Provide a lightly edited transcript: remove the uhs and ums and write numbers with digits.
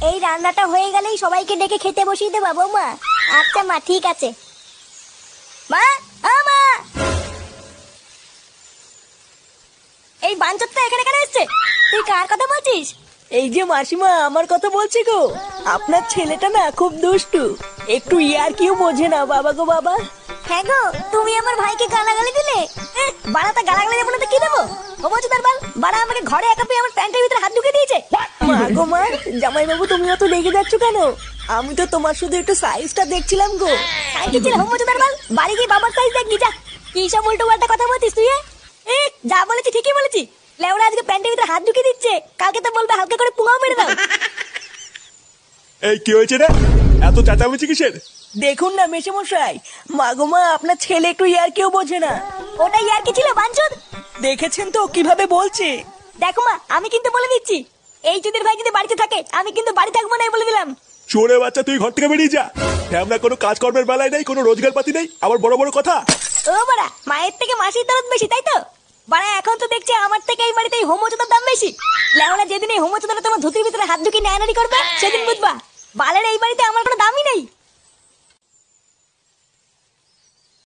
এই রান্নাটা হয়ে গেলেই সবাইকে ডেকে খেতে বসিয়ে দেবো বৌমা। আচ্ছা মা, ঠিক আছে। মা, ও মা, এই বাঞ্চতটা এখানে কেন এসছে? তুই কার কথা বলছিস? এই যে মাসিমা, আমার কথা বলছি গো। আপনার ছেলেটা না খুব দুষ্টু, একটু ইয়ার কিউ বোঝে না বাবা গো বাবা। হ্যাঁ গো, তুমি আমার ভাইকে গালাগালি দিলে। বাড়াটা গালাগালি দেবো না তো কি দেবো? ও বলছো তার বাল, বাড়া আমাকে ঘরে একা পেয়ে আমার প্যান্টের ভিতরে হাত ঢুকে দিয়েছে। মা গো মা, জামাই বাবু তুমি অত রেগে যাচ্ছ কেন? আমি তো তোমার শুধু একটু সাইজটা দেখছিলাম গো। তাই কি ছিল হোমোচো তার বাল? বাড়ি গিয়ে বাবার সাইজ দেখবি যা। কি সব উল্টো পাল্টা কথা বলছিস তুই? যা বলেছি ঠিকই বলেছি। লেওরা আজকে প্যান্টের ভিতরে হাত ঢুকে দিচ্ছে, কালকে তো বলবে হালকা করে পুঙাও মেরে দাও। এই কি হয়েছে রে? এত চেঁচামেচি কিসের? দেখুন না মেশামশাই, মা গো মা, আপনার ছেলে একটু ইয়ার কিউ বোঝে না। ওটাই আর কি ছিল বাঞ্চোদ? দেখেছেন তো কিভাবে বলছে। দেখো মা, আমি কিন্তু বলে দিচ্ছি, এই চুদির ভাই যদি বাড়িতে থাকে আমি কিন্তু বাড়ি থাকবো না, বলে দিলাম। চোরে বাচ্চা, তুই ঘর থেকে বেরিয়ে যা। আমরা কোনো কাজকর্মের বেলায় নেই, কোনো রোজগার পাতি নেই, আবার বড় বড় কথা। ও বাড়া, মায়ের থেকে মাসির দরদ বেশি, তাই তো? বাড়া এখন তো দেখছি আমার থেকে এই বাড়িতে এই হোমোচোদার দাম বেশি। লেওরা যেদিন এই হোমোচোদাটা তোমার ধুতির ভিতরে হাত ঢুকিয়ে নেয়ানারি করবে, সেদিন